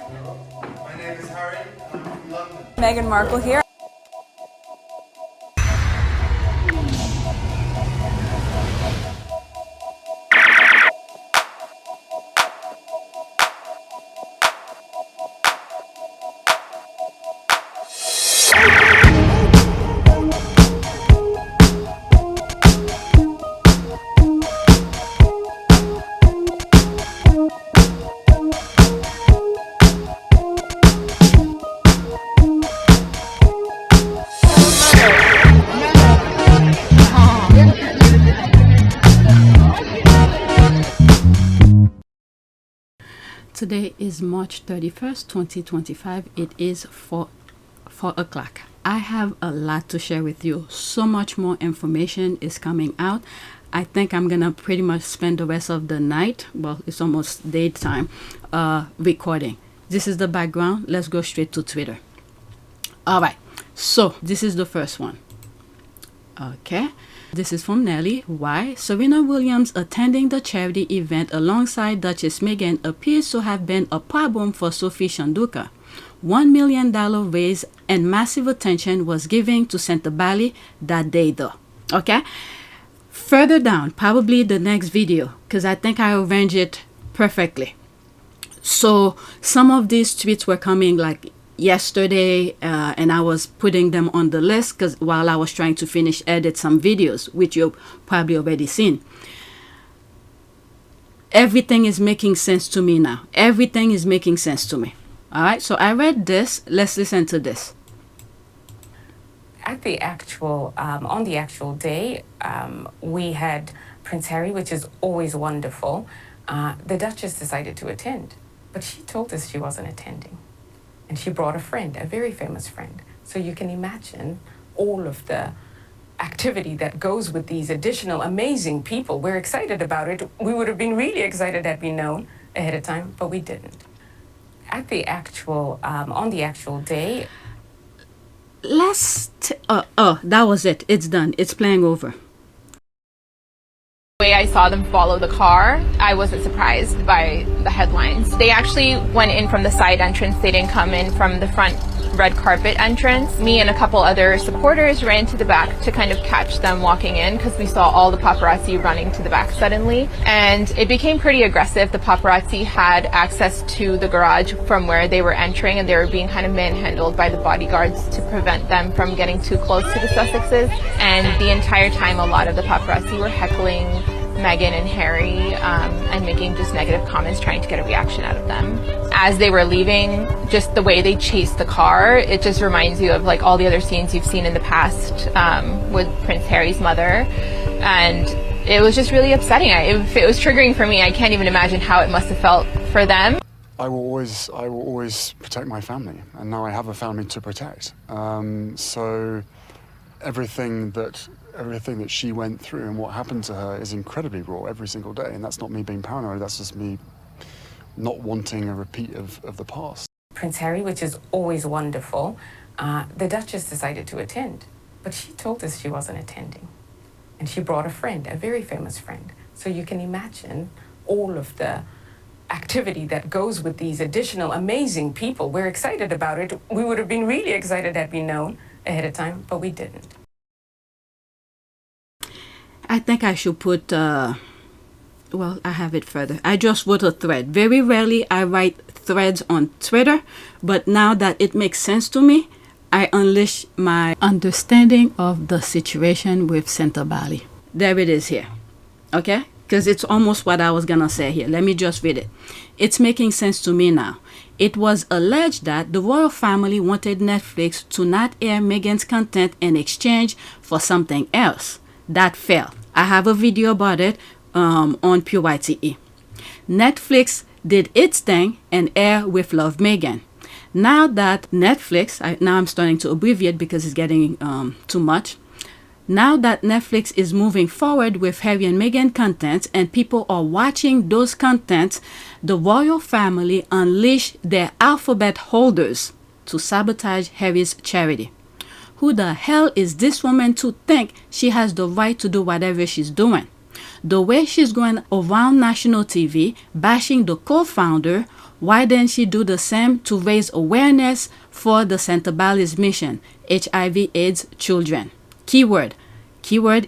My name is Harry, and I'm from London. Meghan Markle here. Today is March 31st, 2025. It is 4 o'clock. I have a lot to share with you. So much more information is coming out. I think I'm gonna pretty much spend the rest of the night, well, it's almost daytime, recording. This is the background. Let's go straight to Twitter. All right, so this is the first one. Okay, this is from Nelly. Why? Serena Williams attending the charity event alongside Duchess Meghan appears to have been a problem for Sophie Chandauka. $1 million raise and massive attention was given to Sentebale that day though. Okay, further down, probably the next video, because I think I arranged it perfectly. So some of these tweets were coming like yesterday, and I was putting them on the list because while I was trying to finish edit some videos, which you've probably already seen. Everything is making sense to me now. Everything is making sense to me. All right, so I read this. Let's listen to this. At the actual, on the actual day, we had Prince Harry, which is always wonderful. The Duchess decided to attend, but she told us she wasn't attending. And she brought a friend, a very famous friend. So you can imagine all of the activity that goes with these additional amazing people. We're excited about it. We would have been really excited had we known ahead of time, but we didn't. At the actual, on the actual day. That was it. It's done. It's playing over. The way I saw them follow the car, I wasn't surprised by the headlines. They actually went in from the side entrance. They didn't come in from the front red carpet entrance. Me and a couple other supporters ran to the back to kind of catch them walking in because we saw all the paparazzi running to the back suddenly. And it became pretty aggressive. The paparazzi had access to the garage from where they were entering, and they were being kind of manhandled by the bodyguards to prevent them from getting too close to the Sussexes. And the entire time, a lot of the paparazzi were heckling Meghan and Harry and making just negative comments, trying to get a reaction out of them. As they were leaving, just the way they chased the car, it just reminds you of like all the other scenes you've seen in the past with Prince Harry's mother. And it was just really upsetting. If it was triggering for me, I can't even imagine how it must have felt for them. I will always protect my family, and now I have a family to protect. So everything that she went through and what happened to her is incredibly raw every single day, and that's not me being paranoid, that's just me not wanting a repeat of the past. Prince Harry, which is always wonderful, the Duchess decided to attend, but she told us she wasn't attending. And she brought a friend, a very famous friend. So you can imagine all of the activity that goes with these additional amazing people. We're excited about it. We would have been really excited had we known ahead of time, but we didn't. I think I should put, well, I have it further. I just wrote a thread. Very rarely I write threads on Twitter, but now that it makes sense to me, I unleash my understanding of the situation with Sentebale. There it is here, okay? Because it's almost what I was gonna say here. Let me just read it. It's making sense to me now. It was alleged that the royal family wanted Netflix to not air Meghan's content in exchange for something else. That failed. I have a video about it on PYTE. Netflix did its thing and air with Love Meghan. Now that Netflix, now I'm starting to abbreviate because it's getting too much. Now that Netflix is moving forward with Harry and Meghan content and people are watching those contents, the royal family unleashed their alphabet holders to sabotage Harry's charity. Who the hell is this woman to think she has the right to do whatever she's doing? The way she's going around national TV, bashing the co-founder, Why didn't she do the same to raise awareness for the Sentebale's mission, HIV/AIDS children? Keyword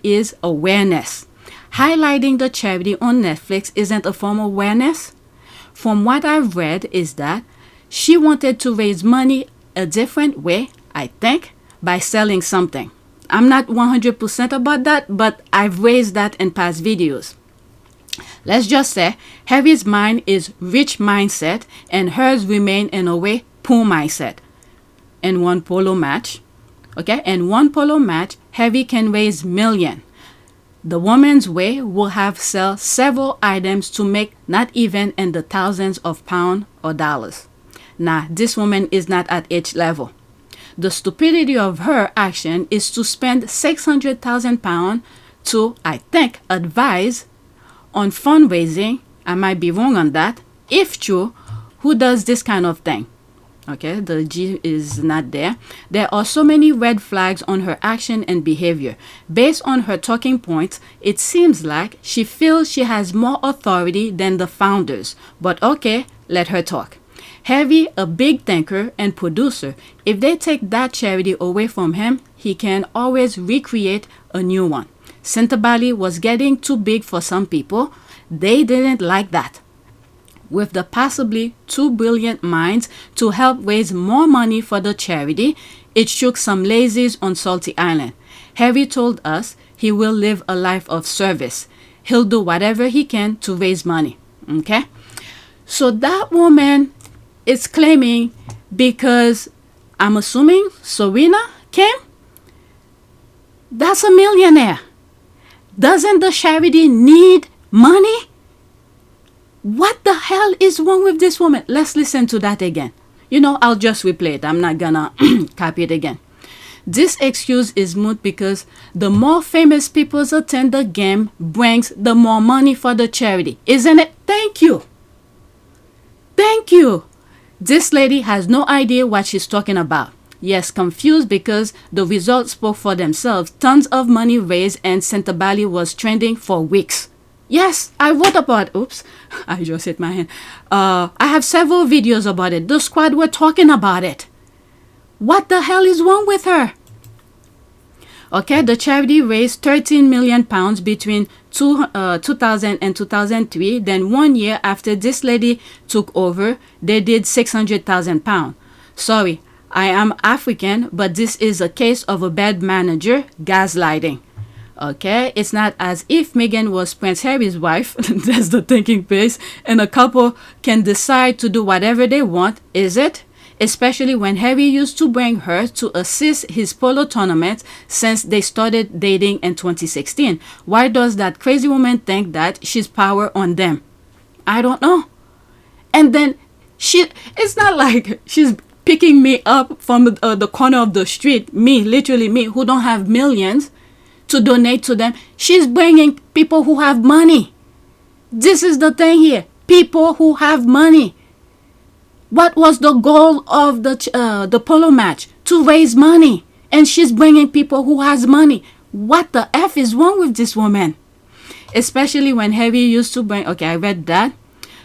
is awareness. Highlighting the charity on Netflix isn't a form of awareness? From what I've read is that she wanted to raise money a different way, I think, by selling something. I'm not 100% about that, but I've raised that in past videos. Let's just say Harry's mind is rich mindset and hers remain in a way poor mindset. In one polo match, Harry can raise million. The woman's way will have sell several items to make not even in the thousands of pounds or dollars. Now, this woman is not at H level. The stupidity of her action is to spend £600,000 to, I think, advise on fundraising. I might be wrong on that. If true, who does this kind of thing? Okay, the G is not there. There are so many red flags on her action and behavior. Based on her talking points, it seems like she feels she has more authority than the founders. But okay, let her talk. Harry, a big thinker and producer, if they take that charity away from him, he can always recreate a new one. Sentebale was getting too big for some people. They didn't like that. With the possibly 2 brilliant minds to help raise more money for the charity, it shook some lazies on Salty Island. Harry told us he will live a life of service. He'll do whatever he can to raise money. Okay? So that woman is claiming because I'm assuming Serena came. That's a millionaire. Doesn't the charity need money? What the hell is wrong with this woman? Let's listen to that again. I'll just replay it. I'm not gonna copy it again. This excuse is moot because the more famous people attend the game brings the more money for the charity. Isn't it? Thank you. Thank you. This lady has no idea what she's talking about. Yes, confused because the results spoke for themselves. Tons of money raised and Sentebale was trending for weeks. Yes, I wrote about, oops, I just hit my hand. I have several videos about it. The squad were talking about it. What the hell is wrong with her? Okay, the charity raised £13 million between 2000 and 2003. Then 1 year after this lady took over, they did £600,000. Sorry, I am African, but this is a case of a bad manager gaslighting. Okay, it's not as if Meghan was Prince Harry's wife. That's the thinking phase. And a couple can decide to do whatever they want, is it? Especially when Harry used to bring her to assist his polo tournament since they started dating in 2016. Why does that crazy woman think that she's power on them? I don't know. And then it's not like she's picking me up from the corner of the street, literally me, who don't have millions, to donate to them. She's bringing people who have money. This is the thing here. People who have money. What was the goal of the polo match? To raise money. And she's bringing people who has money. What the F is wrong with this woman? Especially when Harry used to bring... Okay, I read that.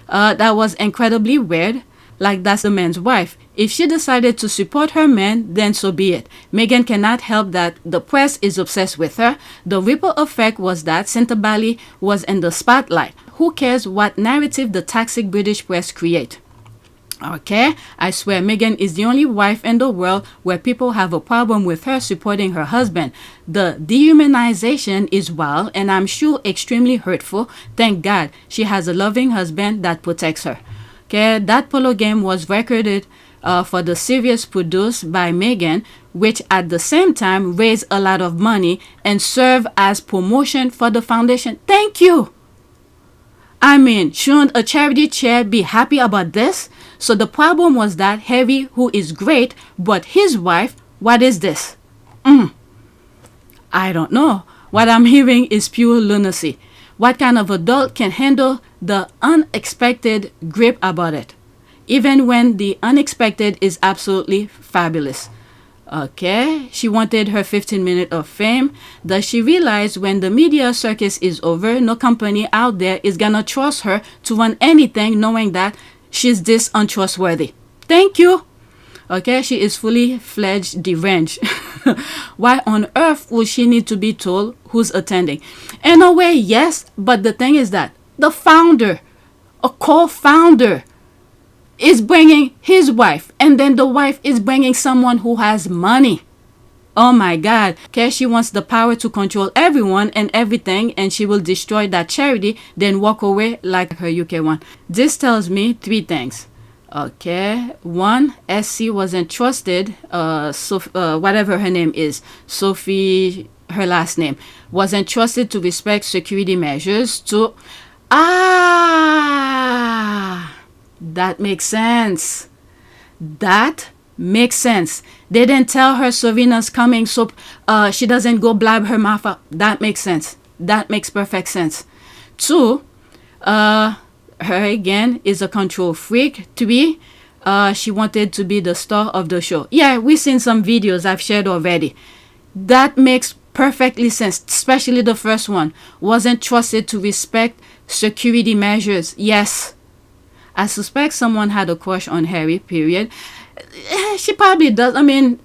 That was incredibly weird. Like that's the man's wife. If she decided to support her man, then so be it. Meghan cannot help that the press is obsessed with her. The ripple effect was that Sentebale was in the spotlight. Who cares what narrative the toxic British press create? Okay, I swear Meghan is the only wife in the world where people have a problem with her supporting her husband. The dehumanization is wild and I'm sure extremely hurtful. Thank God she has a loving husband that protects her. Okay, that polo game was recorded for the series produced by Meghan, which at the same time raised a lot of money and served as promotion for the foundation. Thank you. I mean, shouldn't a charity chair be happy about this? So the problem was that Harry, who is great, but his wife, what is this? I don't know. What I'm hearing is pure lunacy. What kind of adult can handle the unexpected grip about it? Even when the unexpected is absolutely fabulous. Okay, she wanted her 15 minutes of fame. Does she realize when the media circus is over, no company out there is gonna trust her to run anything knowing that she's this untrustworthy. Thank you. Okay, she is fully fledged deranged. Why on earth would she need to be told who's attending? In a way, yes, but the thing is that the founder, a co-founder, is bringing his wife, and then the wife is bringing someone who has money. Oh my God. Okay, she wants the power to control everyone and everything, and she will destroy that charity, then walk away like her UK one. This tells me 3 things. Okay, 1, SC wasn't trusted, whatever her name is, Sophie, her last name, wasn't trusted to respect security measures. To that makes sense. That makes sense. They didn't tell her Serena's coming, so she doesn't go blab her mouth up. That makes sense. That makes perfect sense. 2, her again is a control freak. 3, she wanted to be the star of the show. Yeah, we've seen some videos I've shared already. That makes perfectly sense, especially the first one. Wasn't trusted to respect security measures. Yes. I suspect someone had a crush on Harry, period. She probably does. I mean,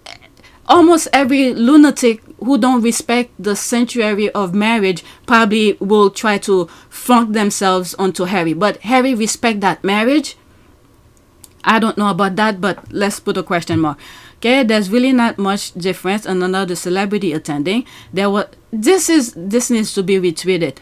almost every lunatic who don't respect the sanctuary of marriage probably will try to flunk themselves onto Harry. But Harry respect that marriage? I don't know about that, but let's put a question mark. Okay, there's really not much difference on another celebrity attending. This needs to be retweeted.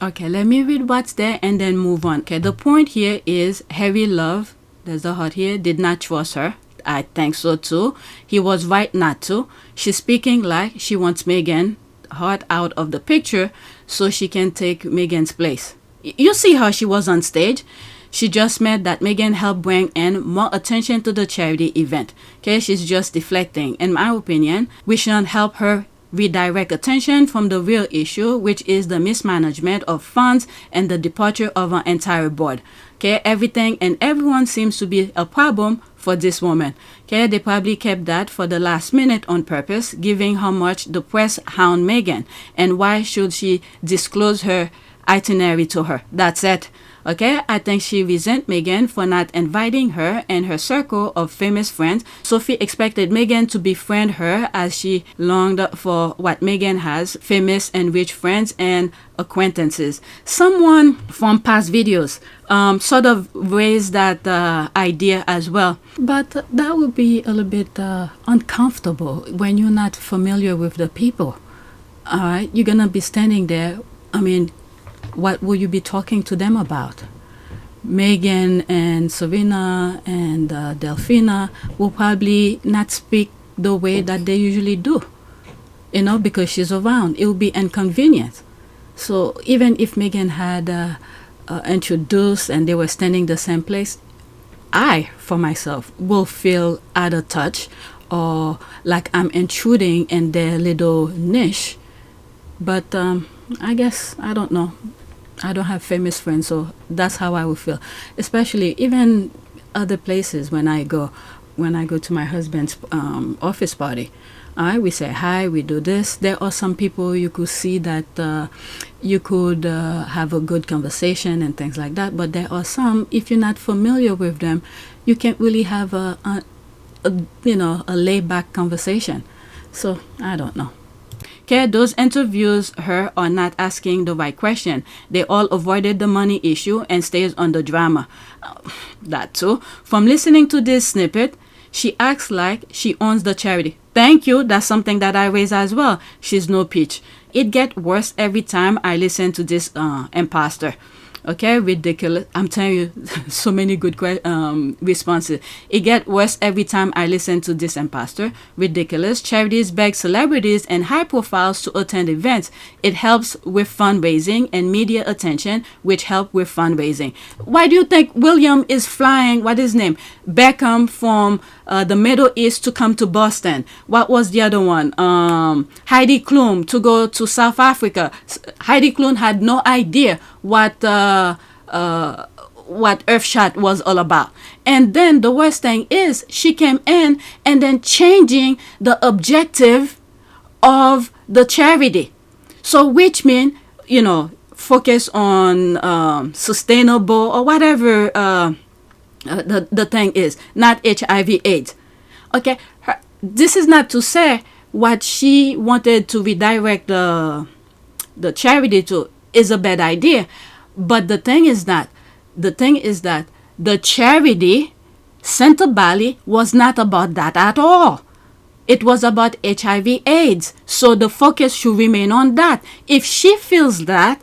Okay, let me read what's there and then move on. Okay, the point here is Harry Love, there's a heart here, did not trust her. I think so too. He was right not to. She's speaking like she wants Meghan Hart out of the picture so she can take Meghan's place. You see how she was on stage. She just meant that Meghan helped bring in more attention to the charity event. Okay, she's just deflecting. In my opinion, we shouldn't help her redirect attention from the real issue, which is the mismanagement of funds and the departure of our entire board. Okay, everything and everyone seems to be a problem for this woman. Okay, they probably kept that for the last minute on purpose, giving how much the press hound Meghan, and why should she disclose her itinerary to her? That's it. Okay, I think she resents Meghan for not inviting her and her circle of famous friends. Sophie expected Meghan to befriend her as she longed for what Meghan has, famous and rich friends and acquaintances. Someone from past videos sort of raised that idea as well. But that would be a little bit uncomfortable when you're not familiar with the people. All right, you're going to be standing there. I mean, what will you be talking to them about? Meghan and Serena and Delphina will probably not speak the way that they usually do, you know, because she's around. It will be inconvenient. So even if Meghan had introduced and they were standing the same place, I, for myself, will feel out of touch or like I'm intruding in their little niche. But I guess, I don't know. I don't have famous friends, so that's how I would feel. Especially even other places when I go to my husband's office party. We say hi, we do this. There are some people you could see that you could have a good conversation and things like that. But there are some, if you're not familiar with them, you can't really have a laid back conversation. So I don't know. Okay, those interviews her are not asking the right question. They all avoided the money issue and stays on the drama. That too. From listening to this snippet, she acts like she owns the charity. Thank you. That's something that I raise as well. She's no peach. It gets worse every time I listen to this imposter. Okay, ridiculous. I'm telling you, so many good responses. It gets worse every time I listen to this imposter. Ridiculous. Charities beg celebrities and high profiles to attend events. It helps with fundraising and media attention, which help with fundraising. Why do you think William is flying, what is his name, Beckham from the Middle East to come to Boston? What was the other one? Heidi Klum to go to South Africa. Heidi Klum had no idea what Earthshot was all about. And then the worst thing is she came in and then changing the objective of the charity. So which means, focus on sustainable or whatever the thing is, not HIV/AIDS. Okay, this is not to say what she wanted to redirect the charity to is a bad idea, but the thing is that the charity Sentebale was not about that at all. It was about HIV/AIDS, so the focus should remain on that. If she feels that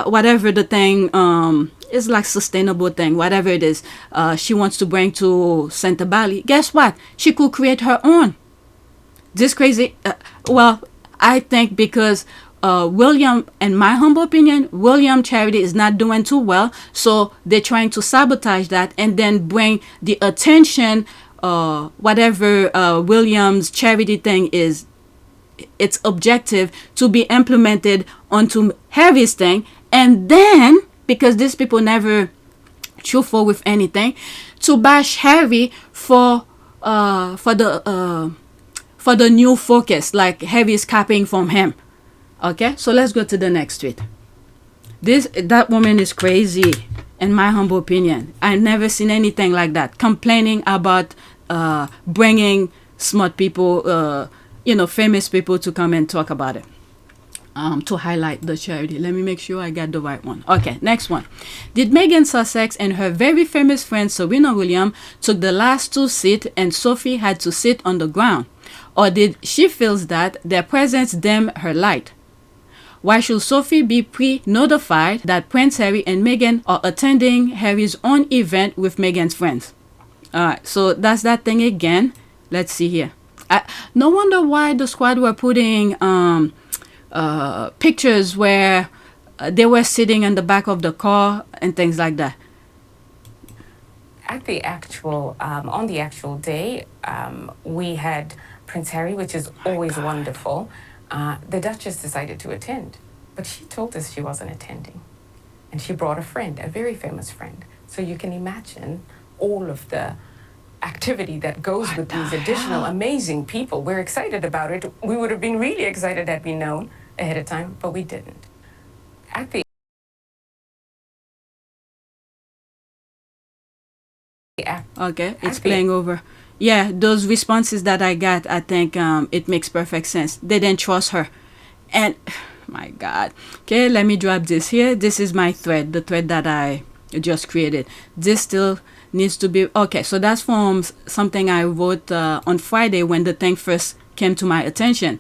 whatever the thing is, like sustainable thing, whatever it is, she wants to bring to Sentebale, guess what? She could create her own. This crazy. Well, I think because William, in my humble opinion, William charity is not doing too well, so they're trying to sabotage that and then bring the attention, whatever William's charity thing is, its objective to be implemented onto Harry's thing, and then because these people never truthful with anything, to bash Harry for the new focus, like Harry is copying from him. Okay, so let's go to the next tweet. That woman is crazy, in my humble opinion. I've never seen anything like that. Complaining about bringing smart people, famous people to come and talk about it. To highlight the charity. Let me make sure I got the right one. Okay, next one. Did Meghan Sussex and her very famous friend Serena Williams took the last two seats and Sophie had to sit on the ground? Or did she feel that their presence dimmed her light? Why should Sophie be pre-notified that Prince Harry and Meghan are attending Harry's own event with Meghan's friends? Alright, so that's that thing again. Let's see here. No wonder why the squad were putting pictures where they were sitting in the back of the car and things like that. At the actual, on the actual day, we had Prince Harry, which is always wonderful. The Duchess decided to attend, but she told us she wasn't attending. And she brought a friend, a very famous friend. So you can imagine all of the activity that goes with these additional amazing people. We're excited about it. We would have been really excited had we known ahead of time, but we didn't. At the Okay, it's playing over. Yeah, those responses that I got, I think it makes perfect sense. They didn't trust her. And, my God. Okay, let me drop this here. This is my thread, the thread that I just created. This still needs to be... Okay, so that's from something I wrote on Friday when the thing first came to my attention.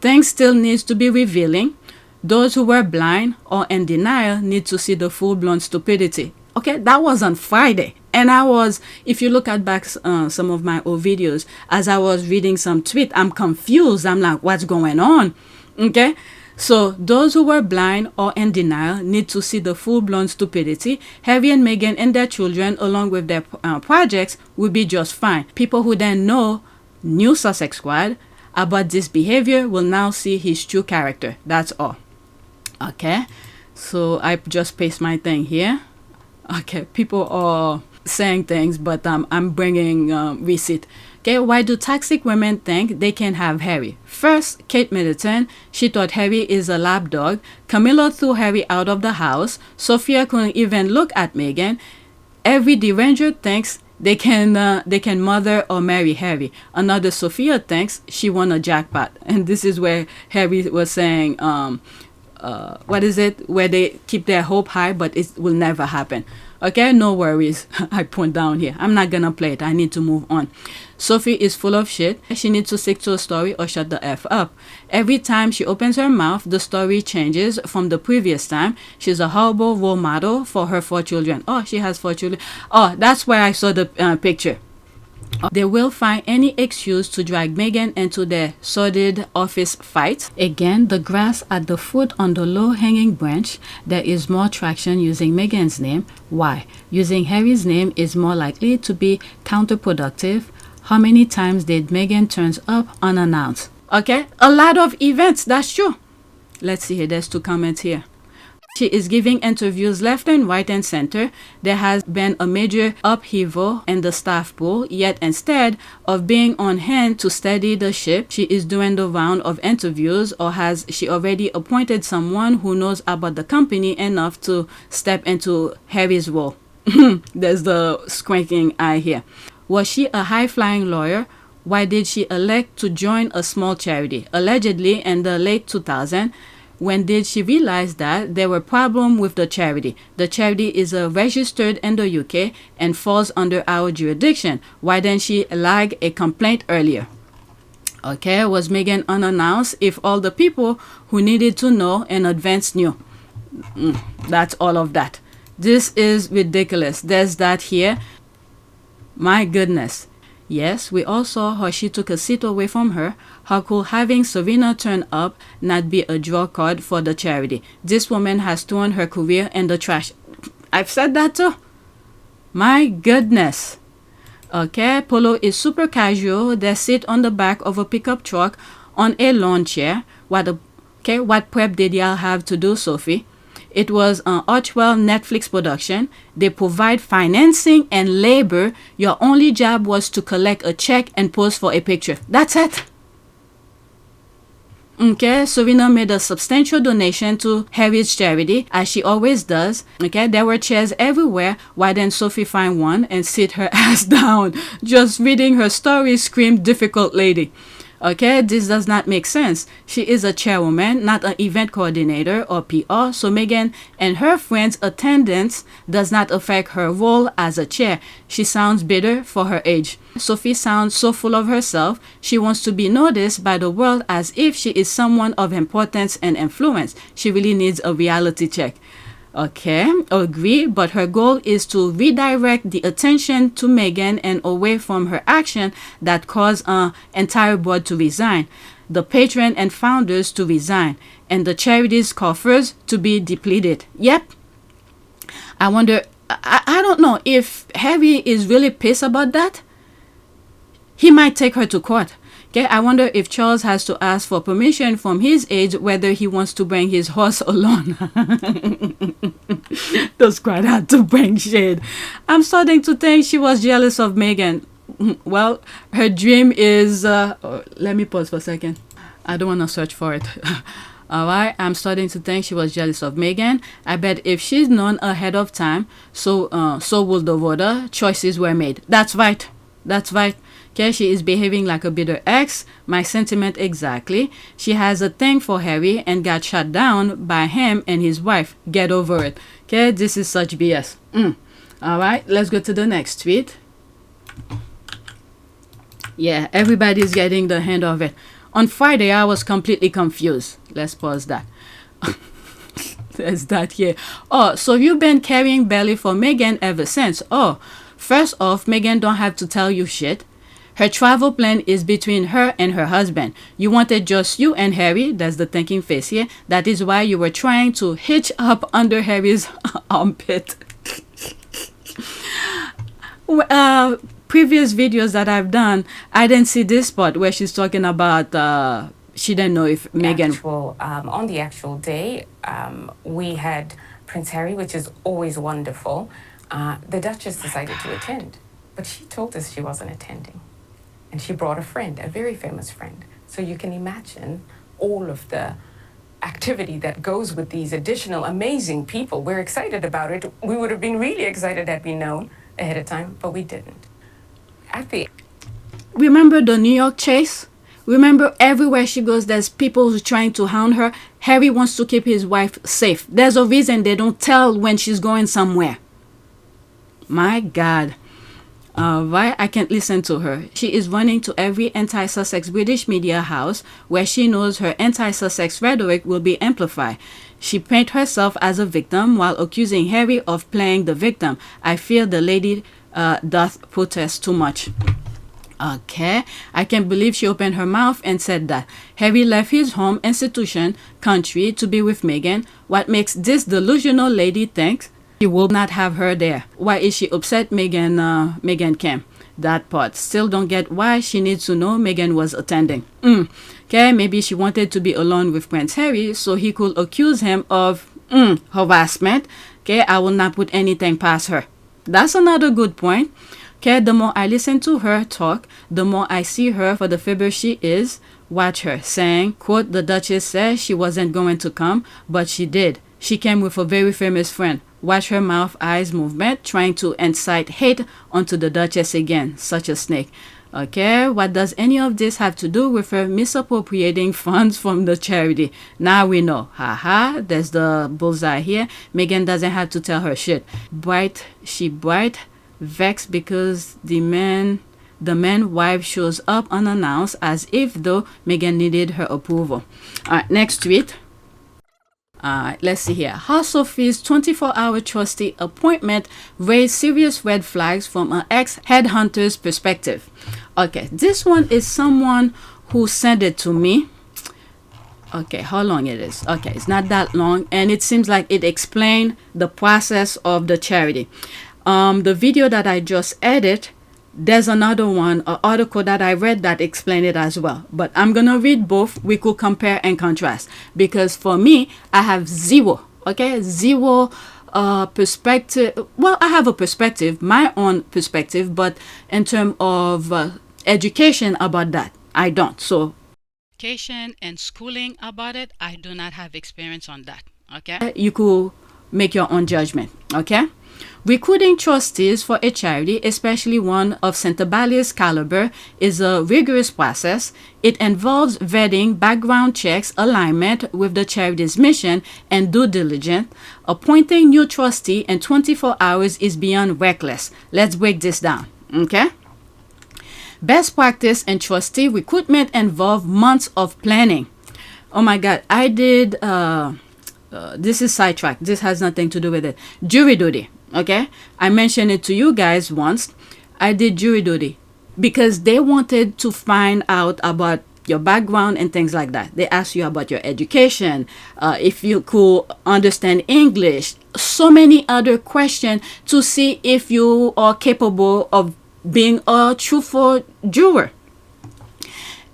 Things still needs to be revealing. Those who were blind or in denial need to see the full-blown stupidity. Okay, that was on Friday. And I was, if you look at back some of my old videos, as I was reading some tweet, I'm confused. I'm like, what's going on? Okay, so those who were blind or in denial need to see the full-blown stupidity. Harry and Meghan and their children, along with their projects, will be just fine. People who then know new Sussex squad about this behavior will now see his true character. That's all. Okay, so I just paste my thing here. Okay, people are saying things, but I'm bringing receipt. Okay, why do toxic women think they can have Harry? First, Kate Middleton, she thought Harry is a lapdog. Camilla threw Harry out of the house. Sophia couldn't even look at Meghan. Every deranger thinks they can mother or marry Harry. Another Sophia thinks she won a jackpot. And this is where Harry was saying, what is it? Where they keep their hope high, but it will never happen. Okay, no worries. I point down here. I'm not gonna play it. I need to move on. Sophie is full of shit. She needs to stick to a story or shut the F up. Every time she opens her mouth, the story changes from the previous time. She's a horrible role model for her 4 children. Oh, she has 4 children. Oh, that's where I saw the picture. They will find any excuse to drag Meghan into their sordid office fight. Again, the grass at the foot on the low-hanging branch, there is more traction using Meghan's name. Why? Using Harry's name is more likely to be counterproductive. How many times did Meghan turn up unannounced? Okay, a lot of events, that's true. Let's see here, there's 2 comments here. She is giving interviews left and right and center. There has been a major upheaval in the staff pool, yet instead of being on hand to steady the ship, she is doing the round of interviews, or has she already appointed someone who knows about the company enough to step into Harry's role? There's the squinting eye here. Was she a high-flying lawyer? Why did she elect to join a small charity? Allegedly in the late 2000s, when did she realize that there were problems with the charity? The charity is registered in the UK and falls under our jurisdiction. Why didn't she lodge a complaint earlier? Okay, was Meghan unannounced if all the people who needed to know in advance knew? That's all of that. This is ridiculous. There's that here. My goodness. Yes, we all saw how she took a seat away from her. How could having Serena turn up not be a draw card for the charity? This woman has thrown her career in the trash. I've said that too. My goodness. Okay, Polo is super casual. They sit on the back of a pickup truck on a lawn chair. What prep did y'all have to do, Sophie? It was an Archwell Netflix production. They provide financing and labor. Your only job was to collect a check and pose for a picture. That's it. Okay, Serena made a substantial donation to Harry's charity, as she always does. Okay, there were chairs everywhere. Why didn't Sophie find one and sit her ass down? Just reading her story screamed difficult lady. Okay, this does not make sense. She is a chairwoman, not an event coordinator or PR, so Meghan and her friends' attendance does not affect her role as a chair. She sounds bitter for her age. Sophie sounds so full of herself. She wants to be noticed by the world as if she is someone of importance and influence. She really needs a reality check. Okay, agree, but her goal is to redirect the attention to Meghan and away from her action that caused an entire board to resign, the patron and founders to resign, and the charity's coffers to be depleted. Yep. I wonder, I don't know if Harry is really pissed about that. He might take her to court. Okay, I wonder if Charles has to ask for permission from his aides whether he wants to bring his horse along. Those quite hard to bring shade. I'm starting to think she was jealous of Meghan. Well, her dream is... let me pause for a second. I don't want to search for it. Alright, I'm starting to think she was jealous of Meghan. I bet if she's known ahead of time, so will the voter. Choices were made. That's right. That's right. Okay, she is behaving like a bitter ex. My sentiment exactly. She has a thing for Harry and got shut down by him and his wife. Get over it. Okay, this is such BS. Alright, let's go to the next tweet. Yeah, everybody's getting the hang of it. On Friday, I was completely confused. Let's pause that. There's that here. Oh, so you've been carrying belly for Meghan ever since. Oh, first off, Meghan don't have to tell you shit. Her travel plan is between her and her husband. You wanted just you and Harry. That's the thinking face here. That is why you were trying to hitch up under Harry's armpit. Previous videos that I've done, I didn't see this part where she's talking about she didn't know if Meghan... on the actual day, we had Prince Harry, which is always wonderful. The Duchess decided to attend, but she told us she wasn't attending. And she brought a friend, a very famous friend. So you can imagine all of the activity that goes with these additional amazing people. We're excited about it. We would have been really excited had we known ahead of time, but we didn't. Remember the New York chase? Remember everywhere she goes, there's people who's trying to hound her. Harry wants to keep his wife safe. There's a reason they don't tell when she's going somewhere. My God. Alright, I can't listen to her. She is running to every anti-Sussex British media house where she knows her anti-Sussex rhetoric will be amplified. She paints herself as a victim while accusing Harry of playing the victim. I fear the lady doth protest too much. Okay, I can't believe she opened her mouth and said that. Harry left his home, institution, country to be with Meghan. What makes this delusional lady think he will not have her there? Why is she upset Meghan came? That part. Still don't get why she needs to know Meghan was attending. Okay, maybe she wanted to be alone with Prince Harry so he could accuse him of Harassment. Okay, I will not put anything past her. That's another good point. Okay, the more I listen to her talk, the more I see her for the fibber she is. Watch her saying, quote, the Duchess said she wasn't going to come, but she did. She came with a very famous friend. Watch her mouth, eyes movement, trying to incite hate onto the Duchess again. Such a snake. Okay, what does any of this have to do with her misappropriating funds from the charity? Now we know. Haha, there's the bullseye here. Meghan doesn't have to tell her shit. She bright, vexed because the man wife shows up unannounced as if though Meghan needed her approval. Alright, next tweet. Let's see here. How Sophie's 24-hour trustee appointment raised serious red flags from an ex-headhunter's perspective. Okay, this one is someone who sent it to me. Okay, how long it is? Okay, it's not that long, and it seems like it explained the process of the charity. The video that I just edited, there's another one, an article that I read that explained it as well. But I'm going to read both. We could compare and contrast. Because for me, I have zero perspective. Well, I have a perspective, my own perspective. But in terms of education about that, I don't. So education and schooling about it, I do not have experience on that. Okay. You could make your own judgment. Okay. Recruiting trustees for a charity, especially one of Sentebale's caliber, is a rigorous process. It involves vetting, background checks, alignment with the charity's mission, and due diligence. Appointing new trustee in 24 hours is beyond reckless. Let's break this down. Okay? Best practice in trustee recruitment involve months of planning. Oh my God, I did... this is sidetracked. This has nothing to do with it. Jury duty. Okay, I mentioned it to you guys once. I did jury duty because they wanted to find out about your background and things like that. They asked you about your education, if you could understand English, so many other questions to see if you are capable of being a truthful juror.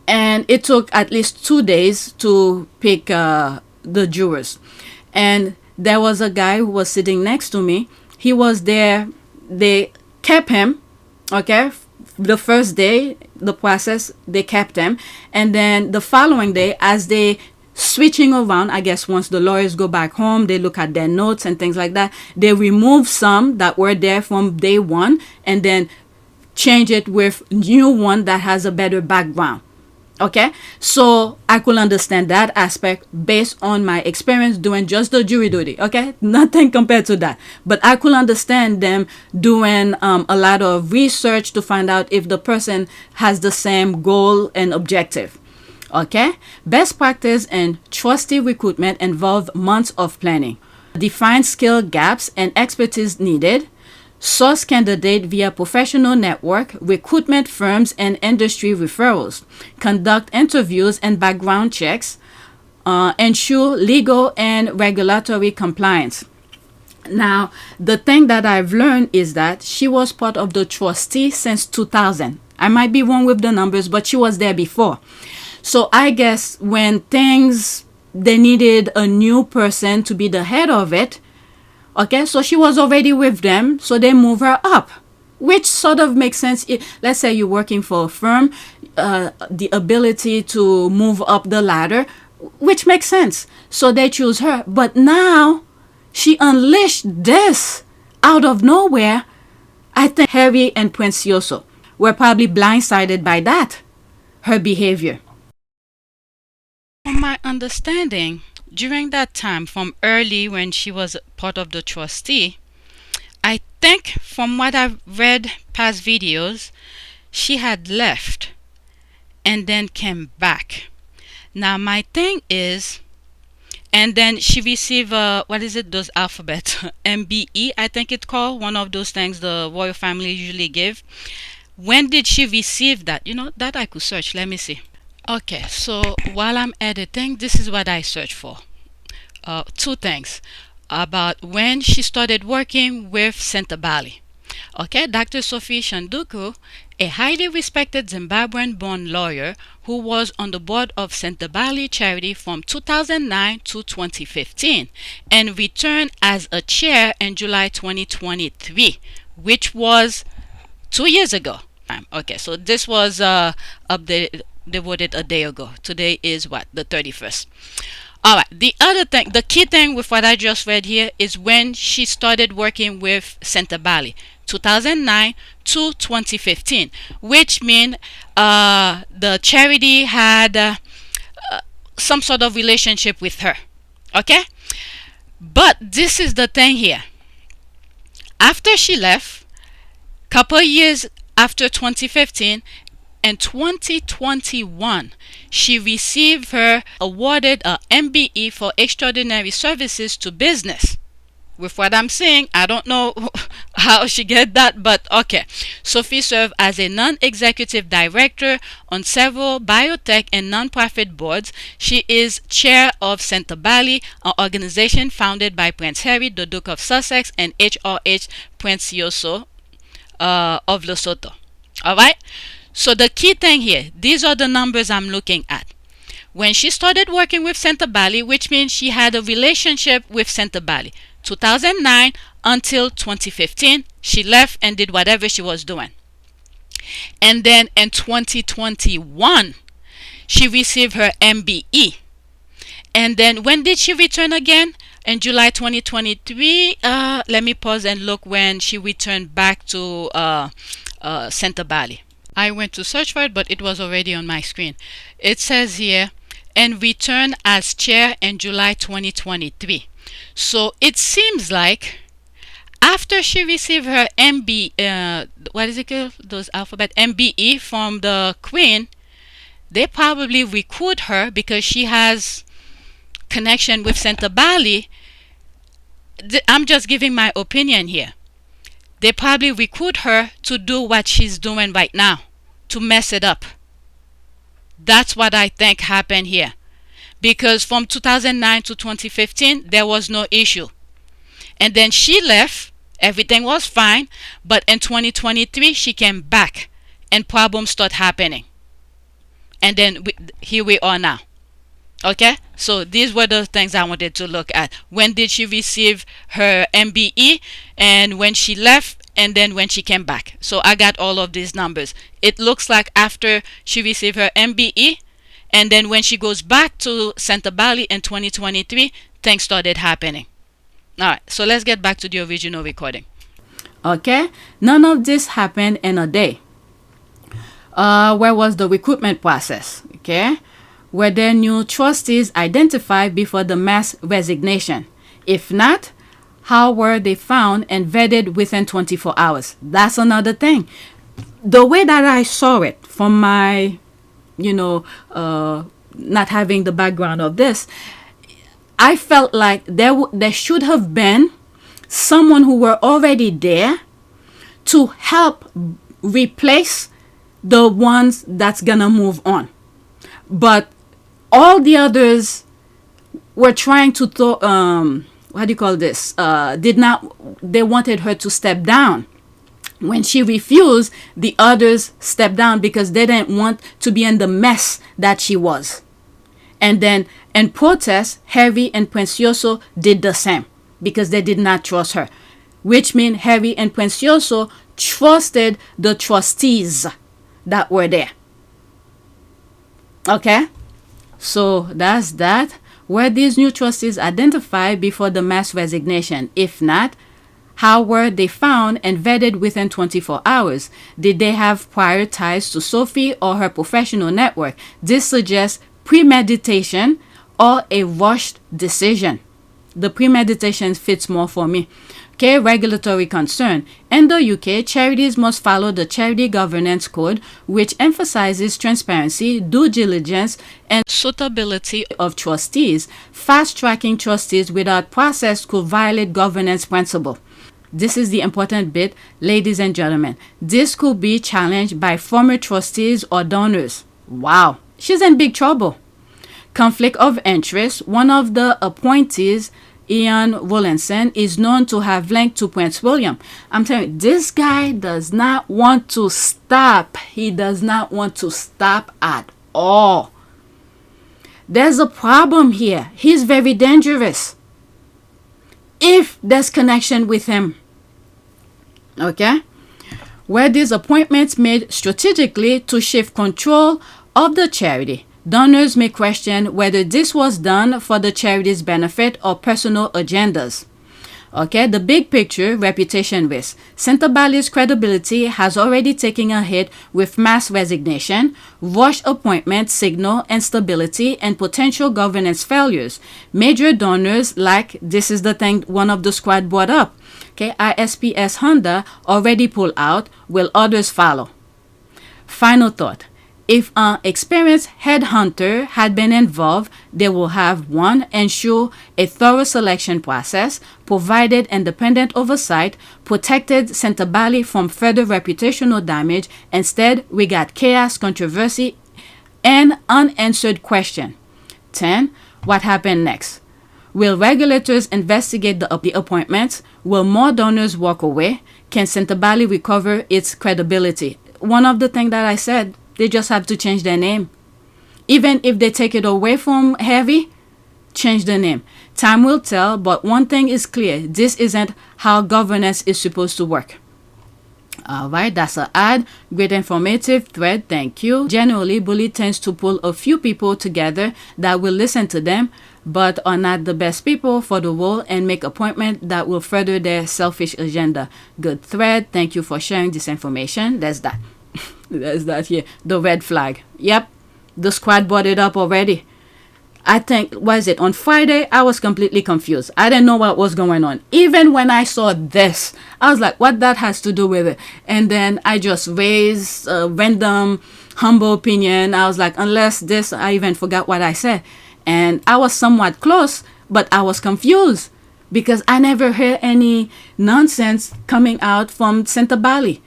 And it took at least 2 days to pick the jurors. And there was a guy who was sitting next to me. He was there. They kept him. Okay. The first day, the process, they kept him. And then the following day, as they switching around, I guess once the lawyers go back home, they look at their notes and things like that. They remove some that were there from day one and then change it with new one that has a better background. Okay, so I could understand that aspect based on my experience doing just the jury duty. Okay, nothing compared to that, but I could understand them doing a lot of research to find out if the person has the same goal and objective. Okay, best practice in trustee recruitment involve months of planning. Define skill gaps and expertise needed. Source candidate via professional network, recruitment firms, and industry referrals. Conduct interviews and background checks. Ensure legal and regulatory compliance. Now, the thing that I've learned is that she was part of the trustee since 2000. I might be wrong with the numbers, but she was there before. So I guess when they needed a new person to be the head of it, okay, so she was already with them, so they move her up, which sort of makes sense. Let's say you're working for a firm, the ability to move up the ladder, which makes sense. So they choose her. But now she unleashed this out of nowhere. I think Harry and Prince Yoso were probably blindsided by that, her behavior. From my understanding, during that time, from early when she was part of the trustee, I think from what I've read past videos, she had left and then came back. Now my thing is, and then she received those alphabets, MBE, I think it's called, one of those things the royal family usually give. When did she receive that? That I could search. Let me see. Okay, so while I'm editing, this is what I searched for. 2 things about when she started working with Sentebale. Okay, Dr. Sophie Chandauka, a highly respected Zimbabwean-born lawyer who was on the board of Sentebale charity from 2009 to 2015 and returned as a chair in July 2023, which was 2 years ago. Okay, so this was updated, devoted a day ago. Today is what, the 31st. All right, the other thing, the key thing with what I just read here is when she started working with Sentebale, 2009 to 2015, which means the charity had some sort of relationship with her. Okay, but this is the thing here. After she left, couple years after 2015, in 2021, she received her awarded a MBE for extraordinary services to business. With what I'm saying, I don't know how she get that, but okay. Sophie served as a non-executive director on several biotech and non-profit boards. She is chair of Sentebale, an organization founded by Prince Harry, the Duke of Sussex, and HRH Prince of Lesotho. All right. So the key thing here, these are the numbers I'm looking at. When she started working with Sentebale, which means she had a relationship with Sentebale, 2009 until 2015, she left and did whatever she was doing. And then in 2021, she received her MBE. And then when did she return again? In July 2023, let me pause and look when she returned back to Sentebale. I went to search for it, but it was already on my screen. It says here, and returned as chair in July 2023. So it seems like after she received her what is it called? Those alphabet MBE from the Queen, they probably recruit her because she has connection with Sentebale. I'm just giving my opinion here. They probably recruit her to do what she's doing right now, to mess it up. That's what I think happened here. Because from 2009 to 2015, there was no issue. And then she left, everything was fine, but in 2023, she came back and problems start happening. And then here we are now. Okay, so these were the things I wanted to look at. When did she receive her MBE, and when she left, and then when she came back. So I got all of these numbers. It looks like after she received her MBE, and then when she goes back to Sentebale in 2023, things started happening. All right, so let's get back to the original recording. Okay, none of this happened in a day. Where was the recruitment process? Okay. Were there new trustees identified before the mass resignation? If not, how were they found and vetted within 24 hours? That's another thing. The way that I saw it from my, not having the background of this, I felt like there should have been someone who were already there to help replace the ones that's gonna move on. But all the others were trying to they wanted her to step down. When she refused, the others stepped down because they didn't want to be in the mess that she was. And then in protest, Harry and Prince did the same because they did not trust her, which means Harry and Prince trusted the trustees that were there. Okay, so that's that. Were these new trustees identified before the mass resignation? If not, how were they found and vetted within 24 hours? Did they have prior ties to Sophie or her professional network? This suggests premeditation or a rushed decision. The premeditation fits more for me. Okay, regulatory concern. In the UK, charities must follow the Charity Governance Code, which emphasizes transparency, due diligence, and suitability of trustees. Fast-tracking trustees without process could violate governance principle. This is the important bit, ladies and gentlemen. This could be challenged by former trustees or donors. Wow, she's in big trouble. Conflict of interest. One of the appointees Ian Rollinson, is known to have linked to Prince William. I'm telling you, this guy does not want to stop. He does not want to stop at all. There's a problem here. He's very dangerous. If there's connection with him. Okay? Were these appointments made strategically to shift control of the charity? Donors may question whether this was done for the charity's benefit or personal agendas. Okay, the big picture, reputation risk. Sentebale's credibility has already taken a hit with mass resignation, rushed appointment signal instability, and potential governance failures. Major donors, like, this is the thing one of the squad brought up, okay, ISPS Honda already pulled out. Will others follow? Final thought. If an experienced headhunter had been involved, they will have, one, ensure a thorough selection process, provided independent oversight, protected Sentebale from further reputational damage. Instead, we got chaos, controversy, and unanswered question. 10. What happened next? Will regulators investigate the appointments? Will more donors walk away? Can Sentebale recover its credibility? One of the things that I said, they just have to change their name. Even if they take it away from Heavy, change the name. Time will tell, but one thing is clear. This isn't how governance is supposed to work. Alright, that's an ad. Great informative thread, thank you. Generally, bully tends to pull a few people together that will listen to them, but are not the best people for the role and make appointments that will further their selfish agenda. Good thread, thank you for sharing this information. There's that. There's that here. The red flag. Yep. The squad brought it up already. I think, was it on Friday? I was completely confused. I didn't know what was going on. Even when I saw this, I was like, what that has to do with it? And then I just raised a random, humble opinion. I was like, unless this, I even forgot what I said. And I was somewhat close, but I was confused because I never heard any nonsense coming out from Sentebale.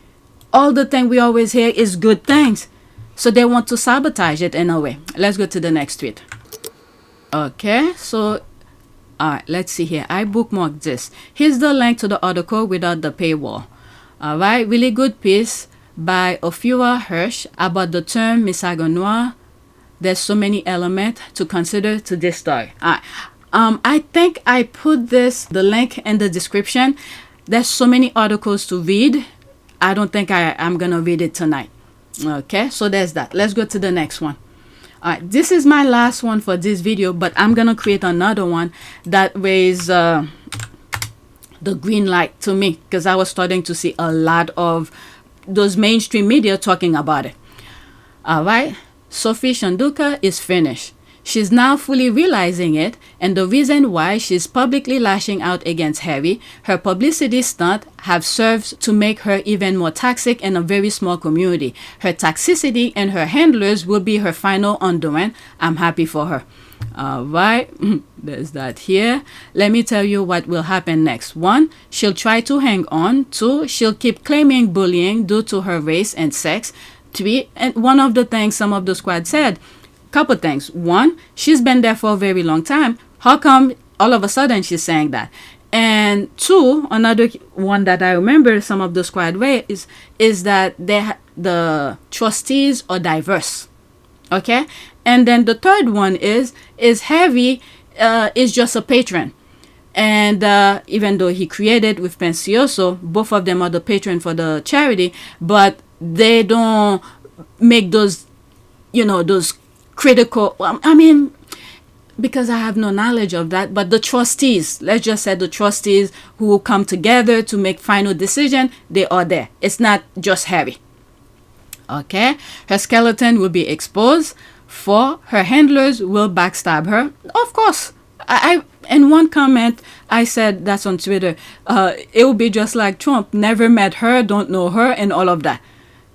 All the thing we always hear is good things. So they want to sabotage it in a way. Let's go to the next tweet. Okay, so alright, let's see here. I bookmarked this. Here's the link to the article without the paywall. Alright, really good piece by Ophira Hirsch about the term misogynoir. There's so many elements to consider to this story. Alright. I think I put the link in the description. There's so many articles to read. I don't think I'm gonna read it tonight. Okay, so there's that. Let's go to the next one. Alright, this is my last one for this video, but I'm gonna create another one that raised the green light to me because I was starting to see a lot of those mainstream media talking about it. Alright, Sophie Chandauka is finished. She's now fully realizing it, and the reason why she's publicly lashing out against Harry, her publicity stunt, have served to make her even more toxic in a very small community. Her toxicity and her handlers will be her final undoing. I'm happy for her. Alright, there's that here. Let me tell you what will happen next. 1, she'll try to hang on. 2, she'll keep claiming bullying due to her race and sex. 3, and one of the things some of the squad said, couple things. 1, she's been there for a very long time. How come all of a sudden she's saying that? And 2, another one that I remember some of the squad raised is that the trustees are diverse. Okay, and then the third one is Harry is just a patron, and even though he created with Pensioso, both of them are the patron for the charity, but they don't make those, those critical, I mean, because I have no knowledge of that, but the trustees, let's just say the trustees who come together to make final decision, they are there. It's not just Harry. Okay, her skeleton will be exposed. 4, her handlers will backstab her. Of course, I in one comment I said that's on Twitter. It will be just like Trump. Never met her, don't know her, and all of that.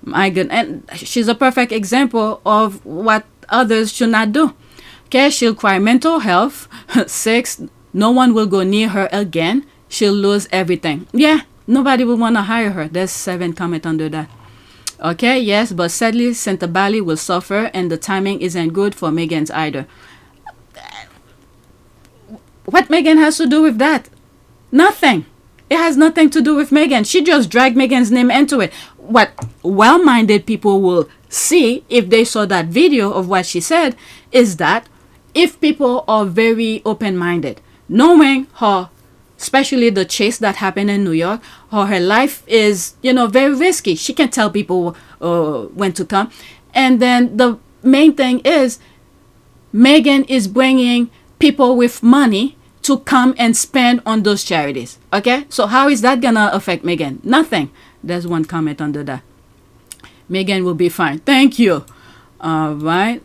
My goodness, and she's a perfect example of what others should not do. Okay, she'll cry mental health. 6, no one will go near her again. She'll lose everything. Yeah, nobody will want to hire her. There's 7 comment under that. Okay, yes, but sadly Sentebale will suffer, and the timing isn't good for Meghan's either. What Meghan has to do with that? Nothing. It has nothing to do with Meghan. She just dragged Meghan's name into it. What well-minded people will see if they saw that video of what she said is that if people are very open-minded, knowing her, especially the chase that happened in New York, her life is, very risky. She can tell people when to come. And then the main thing is Meghan is bringing people with money to come and spend on those charities. Okay? So how is that going to affect Meghan? Nothing. There's one comment under that. Meghan will be fine. Thank you. All right.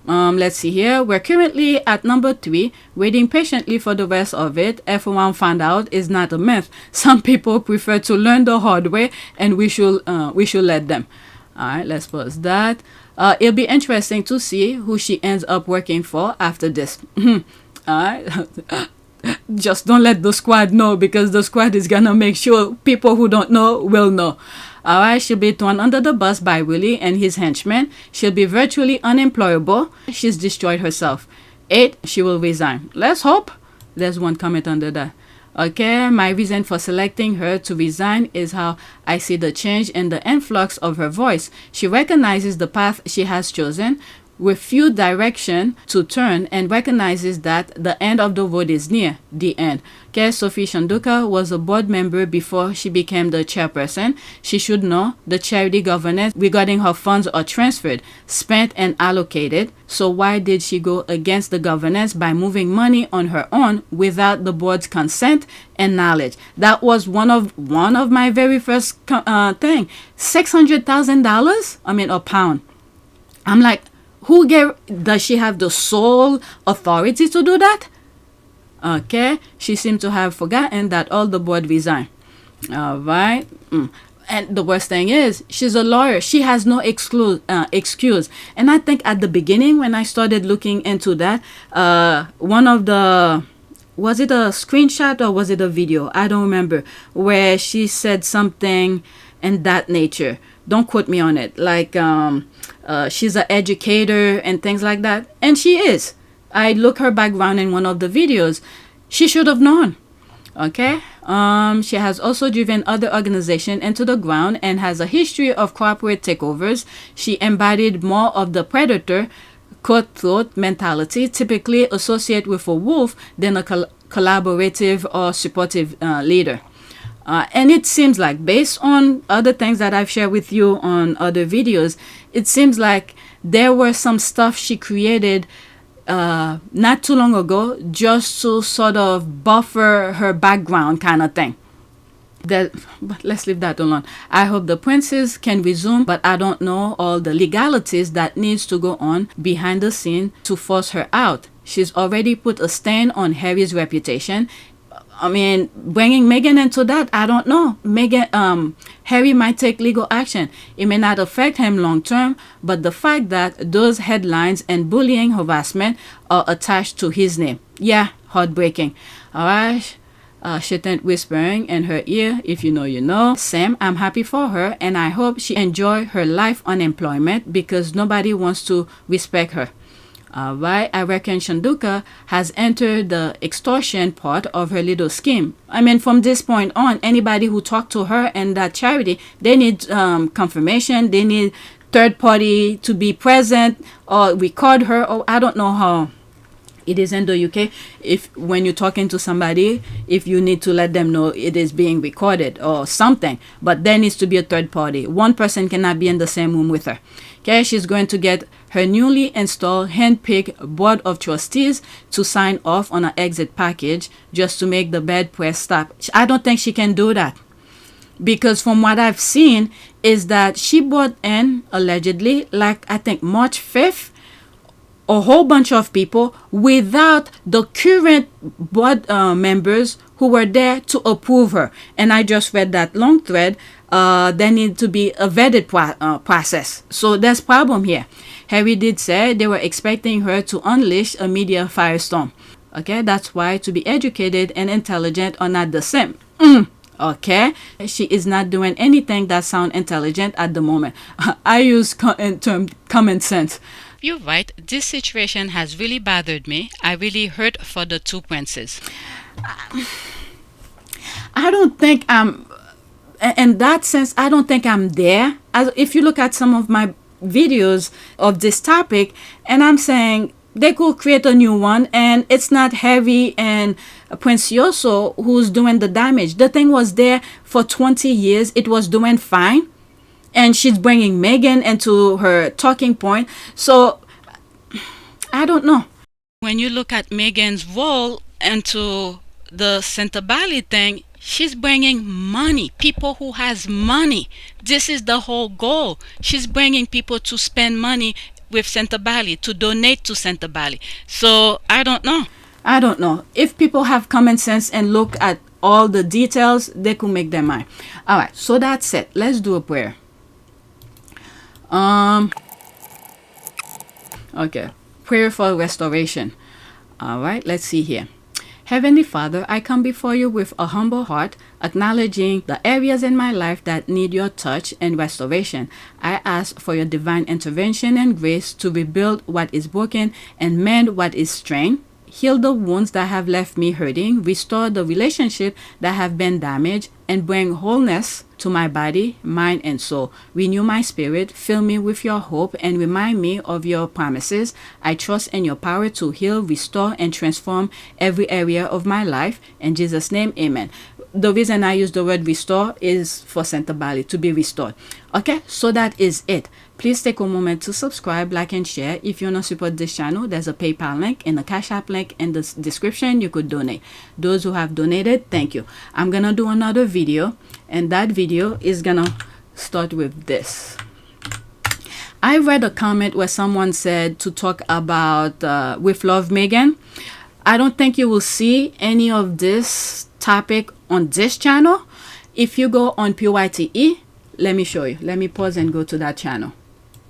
Let's see here. We're currently at number 3, waiting patiently for the rest of it. Everyone found out is not a myth. Some people prefer to learn the hard way, and we should let them. All right, let's pause that. It'll be interesting to see who she ends up working for after this. All right. Just don't let the squad know, because the squad is gonna make sure people who don't know will know. Alright, she'll be thrown under the bus by Willie and his henchmen. She'll be virtually unemployable. She's destroyed herself. 8, she will resign. Let's hope. There's one comment under that. Okay, my reason for selecting her to resign is how I see the change in the influx of her voice. She recognizes the path she has chosen with few direction to turn, and recognizes that the end of the road is near, the end. Okay, Sophie Chandauka was a board member before she became the chairperson. She should know the charity governance regarding her funds are transferred, spent, and allocated. So why did she go against the governance by moving money on her own without the board's consent and knowledge? That was one of my very first thing. $600,000? I mean, a pound. I'm like, does she have the sole authority to do that? Okay, she seemed to have forgotten that all the board resigned. All right. And the worst thing is, she's a lawyer. She has no excuse. And I think at the beginning, when I started looking into that, was it a screenshot or was it a video? I don't remember, where she said something in that nature. Don't quote me on it. Like, she's an educator and things like that. And she is. I look her background in one of the videos. She should have known. Okay. She has also driven other organizations into the ground and has a history of corporate takeovers. She embodied more of the predator, cutthroat mentality, typically associated with a wolf, than a collaborative or supportive leader. And it seems like, based on other things that I've shared with you on other videos, it seems like there were some stuff she created not too long ago just to sort of buffer her background kind of thing. But let's leave that alone. I hope the princess can resume, but I don't know all the legalities that needs to go on behind the scene to force her out. She's already put a stain on Harry's reputation. I mean, bringing Meghan into that, I don't know. Harry might take legal action. It may not affect him long term, but the fact that those headlines and bullying harassment are attached to his name, yeah, heartbreaking. All right. She ain't whispering in her ear. If you know, you know. Sam, I'm happy for her, and I hope she enjoy her life unemployment, because nobody wants to respect her. Alright, I reckon Chandauka has entered the extortion part of her little scheme. I mean, from this point on, anybody who talked to her and that charity, they need confirmation. They need third party to be present or record her. Or I don't know how it is in the UK. If when you're talking to somebody, if you need to let them know it is being recorded or something, but there needs to be a third party. One person cannot be in the same room with her. Okay, she's going to get her newly installed hand-picked board of trustees to sign off on an exit package just to make the bad press stop. I don't think she can do that, because from what I've seen is that she brought in, allegedly, like I think March 5th, a whole bunch of people without the current board members who were there to approve her. And I just read that long thread. There need to be a vetted process. So there's problem here. Harry did say they were expecting her to unleash a media firestorm. Okay, that's why to be educated and intelligent are not the same. Okay, she is not doing anything that sound intelligent at the moment. I use term common sense. You're right. This situation has really bothered me. I really hurt for the two princes. I don't think I'm, in that sense, I don't think I'm there. As if you look at some of my videos of this topic, and I'm saying they could create a new one, and it's not Harry and Prince Yoso who's doing the damage. The thing was there for 20 years. It was doing fine. And she's bringing Meghan into her talking point. So, I don't know. When you look at Meghan's role into the Sentebale thing, she's bringing money, people who has money. This is the whole goal. She's bringing people to spend money with Sentebale, to donate to Sentebale. So, I don't know. I don't know. If people have common sense and look at all the details, they could make their mind. All right, so that's it. Let's do a prayer. Okay, prayer for restoration. All right, let's see here. Heavenly Father, I come before you with a humble heart, acknowledging the areas in my life that need your touch and restoration. I ask for your divine intervention and grace to rebuild what is broken and mend what is strained. Heal the wounds that have left me hurting, restore the relationship that have been damaged, and bring wholeness to my body, mind, and soul. Renew my spirit, fill me with your hope, and remind me of your promises. I trust in your power to heal, restore, and transform every area of my life. In Jesus' name, amen. The reason I use the word restore is for Sentebale, to be restored. Okay, so that is it. Please take a moment to subscribe, like, and share. If you want to support this channel, there's a PayPal link and a Cash App link in the description. You could donate. Those who have donated, thank you. I'm going to do another video, and that video is going to start with this. I read a comment where someone said to talk about With Love Meghan. I don't think you will see any of this topic on this channel. If you go on PYTE, let me show you. Let me pause and go to that channel.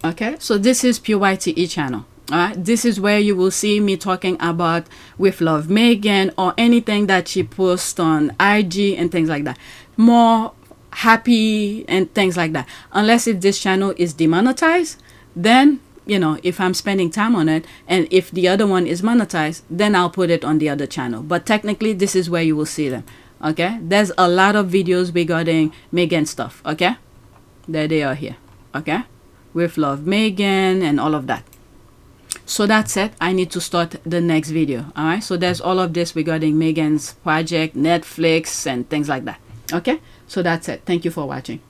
Okay, so this is PYTE channel. All right, this is where you will see me talking about With Love Meghan or anything that she posts on IG and things like that. More happy and things like that. Unless if this channel is demonetized, then you know, if I'm spending time on it, and if the other one is monetized, then I'll put it on the other channel. But technically, this is where you will see them. Okay, there's a lot of videos regarding Meghan stuff. Okay, there they are here. Okay, With Love Meghan and all of that. So that's it. I need to start the next video. All right, so there's all of this regarding Meghan's project, Netflix, and things like that. Okay, so that's it. Thank you for watching.